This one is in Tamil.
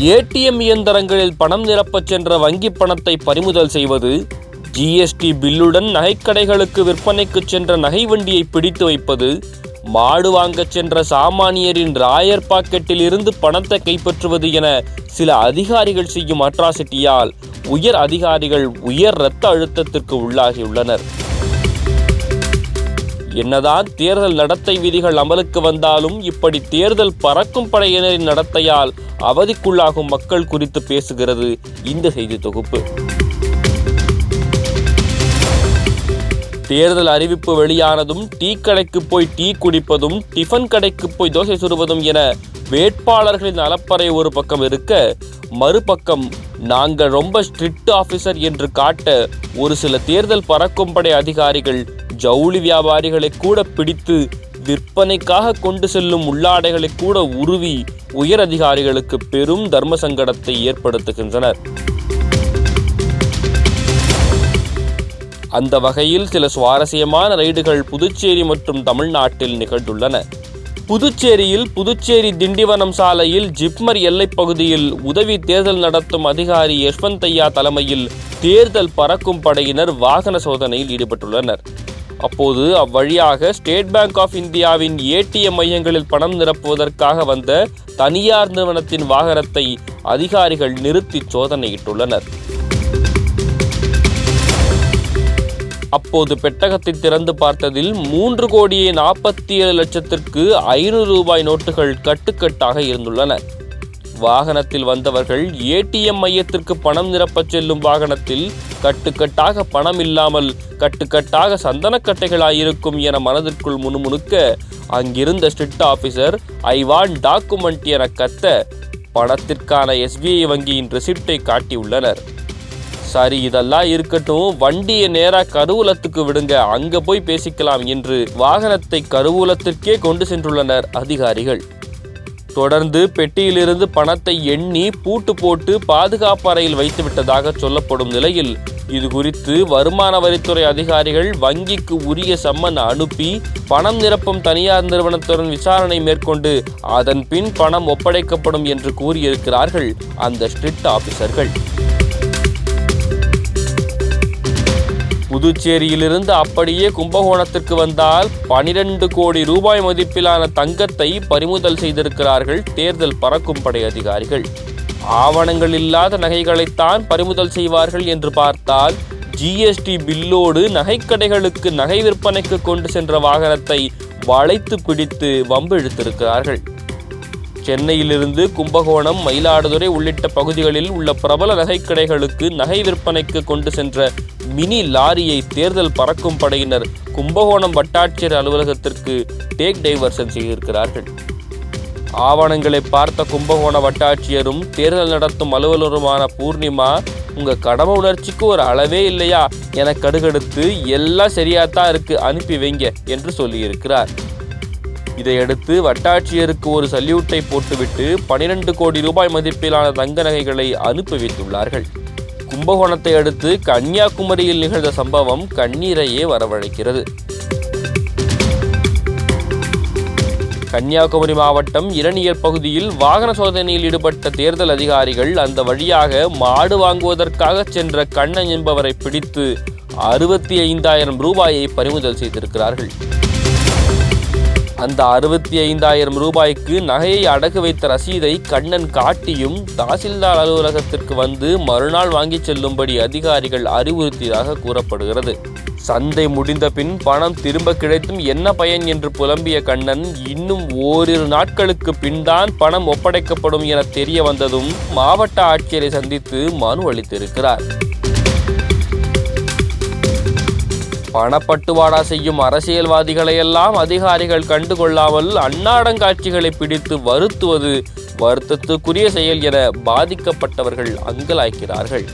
ஏடிஎம் இயந்திரங்களில் பணம் நிரப்பச் சென்ற வங்கி பணத்தை பறிமுதல் செய்வது, ஜிஎஸ்டி பில்லுடன் நகைக்கடைகளுக்கு விற்பனைக்கு சென்ற நகை வண்டியை பிடித்து வைப்பது, மாடு வாங்கச் சென்ற சாமானியரின் ராயர் பாக்கெட்டில் இருந்து பணத்தை கைப்பற்றுவது என சில அதிகாரிகள் செய்யும் அட்ராசிட்டியால் உயர் அதிகாரிகள் உயர் இரத்த அழுத்தத்திற்கு உள்ளாகியுள்ளனர். என்னதான் தேர்தல் நடத்தை விதிகள் அமலுக்கு வந்தாலும் இப்படி தேர்தல் பறக்கும் படையினரின் நடத்தையால் அவதிக்குள்ளாகும் மக்கள் குறித்து பேசுகிறது இந்த செய்தி தொகுப்பு. தேர்தல் அறிவிப்பு வெளியானதும் டீ கடைக்கு போய் டீ குடிப்பதும், டிஃபன் கடைக்கு போய் தோசை சுடுவதும் என வேட்பாளர்களின் அலப்பறை ஒரு பக்கம் இருக்க, மறுபக்கம் நாங்கள் ரொம்ப ஸ்ட்ரிக்ட் ஆஃபீஸர் என்று காட்ட ஒரு சில தேர்தல் பறக்கும் படை அதிகாரிகள் ஜவுளி வியாபாரிகளை கூட பிடித்து விற்பனைக்காக கொண்டு செல்லும் உள்ளாடைகளை கூட உருவி உயர் அதிகாரிகளுக்கு பெரும் தர்ம சங்கடத்தை ஏற்படுத்துகின்றனர். அந்த வகையில் சில சுவாரஸ்யமான ரைடுகள் புதுச்சேரி மற்றும் தமிழ்நாட்டில் நிகழ்ந்துள்ளன. புதுச்சேரியில் புதுச்சேரி திண்டிவனம் சாலையில் ஜிப்மர் எல்லைப் பகுதியில் உதவி தேர்தல் நடத்தும் அதிகாரி யஷ்வந்த் ஐயா தலைமையில் தேர்தல் பறக்கும் படையினர் வாகன சோதனையில் ஈடுபட்டுள்ளனர். அப்போது அவ்வழியாக ஸ்டேட் பேங்க் ஆஃப் இந்தியாவின் ஏடிஎம் மையங்களில் பணம் நிரப்புவதற்காக வந்த தனியார் நிறுவனத்தின் வாகனத்தை அதிகாரிகள் நிறுத்தி சோதனையிட்டுள்ளனர். அப்போது பெட்டகத்தை திறந்து பார்த்ததில் 3,47,00,500 ரூபாய் நோட்டுகள் கட்டுக்கட்டாக இருந்துள்ளன. வாகனத்தில் வந்தவர்கள் ஏடிஎம் மையத்திற்கு பணம் நிரப்பச் செல்லும் வாகனத்தில் கட்டுக்கட்டாக பணம் இல்லாமல் கட்டுக்கட்டாக சந்தனக்கட்டைகளாயிருக்கும் என மனதிற்குள் முணுமுணுக்க, அங்கிருந்த strict officer I want document என கத்த பணத்திற்கான எஸ்பிஐ வங்கியின் ரெசிப்டை காட்டியுள்ளனர். சரி, இதெல்லாம் இருக்கட்டும், வண்டியை நேராக கருவூலத்துக்கு விடுங்க, அங்க போய் பேசிக்கலாம் என்று வாகனத்தை கருவூலத்திற்கே கொண்டு சென்றுள்ளனர் அதிகாரிகள். தொடர்ந்து பெட்டியிலிருந்து பணத்தை எண்ணி பூட்டு போட்டு பாதுகாப்பு அறையில் வைத்துவிட்டதாக சொல்லப்படும் நிலையில் இது குறித்து வருமான வரித்துறை அதிகாரிகள் வங்கிக்கு உரிய சம்மன் அனுப்பி பணம் நிரப்பும் தனியார் நிறுவனத்துடன் விசாரணை மேற்கொண்டு அதன் பின் பணம் ஒப்படைக்கப்படும் என்று கூறியிருக்கிறார்கள் அந்த ஸ்ட்ரிக்ட் ஆபீசர்கள். புதுச்சேரியிலிருந்து அப்படியே கும்பகோணத்திற்கு வந்தால் 12 கோடி ரூபாய் மதிப்பிலான தங்கத்தை பறிமுதல் செய்திருக்கிறார்கள் தேர்தல் பறக்கும் படை அதிகாரிகள். ஆவணங்கள் இல்லாத நகைகளைத்தான் பறிமுதல் செய்வார்கள் என்று பார்த்தால், ஜிஎஸ்டி பில்லோடு நகைக்கடைகளுக்கு நகை விற்பனைக்கு கொண்டு சென்ற வாகனத்தை வளைத்து பிடித்து வம்பிழுத்திருக்கிறார்கள். சென்னையிலிருந்து கும்பகோணம், மயிலாடுதுறை உள்ளிட்ட பகுதிகளில் உள்ள பிரபல நகைக்கடைகளுக்கு நகை விற்பனைக்கு கொண்டு சென்ற மினி லாரியை தேர்தல் பறக்கும் படையினர் கும்பகோணம் வட்டாட்சியர் அலுவலகத்திற்கு டேக் டைவர்ஷன் செய்திருக்கிறார்கள். ஆவணங்களை பார்த்த கும்பகோண வட்டாட்சியரும் தேர்தல் நடத்தும் அலுவலருமான பூர்ணிமா, உங்க கடமை உணர்ச்சிக்கு ஒரு அளவே இல்லையா என கடுகடுத்து, எல்லாம் சரியாத்தான் இருக்கு, அனுப்பி வைங்க என்று சொல்லியிருக்கிறார். இதையடுத்து வட்டாட்சியருக்கு ஒரு சல்யூட்டை போட்டுவிட்டு 12 கோடி ரூபாய் மதிப்பிலான தங்க நகைகளை அனுப்பி வைத்துள்ளார்கள். கும்பகோணத்தை அடுத்து கன்னியாகுமரியில் நிகழ்ந்த சம்பவம் கண்ணீரையே வரவழைக்கிறது. கன்னியாகுமரி மாவட்டம் இரணியல் பகுதியில் வாகன சோதனையில் ஈடுபட்ட தேர்தல் அதிகாரிகள் அந்த வழியாக மாடு வாங்குவதற்காக சென்ற கண்ணன் என்பவரை பிடித்து 65,000 ரூபாயை பறிமுதல் செய்திருக்கிறார்கள். அந்த 65,000 ரூபாய்க்கு நகையை அடகு வைத்த ரசீதை கண்ணன் காட்டியும் தாசில்தார் அலுவலகத்திற்கு வந்து மறுநாள் வாங்கி செல்லும்படி அதிகாரிகள் அறிவுறுத்தியதாக கூறப்படுகிறது. சந்தை முடிந்த பின் பணம் திரும்ப கிடைத்தும் என்ன பயன் என்று புலம்பிய கண்ணன், இன்னும் ஓரிரு நாட்களுக்கு பின்தான் பணம் ஒப்படைக்கப்படும் என தெரிய வந்ததும் மாவட்ட ஆட்சியரை சந்தித்து மனு அளித்திருக்கிறார். பணப்பட்டுவாடா செய்யும் அரசியல்வாதிகளையெல்லாம் அதிகாரிகள் கண்டுகொள்ளாமல் அன்னாடங்காட்சிகளை பிடித்து வருத்துவது வருத்தத்துக்குரிய செயல் என பாதிக்கப்பட்டவர்கள் அங்கலாய்க்கிறார்கள்.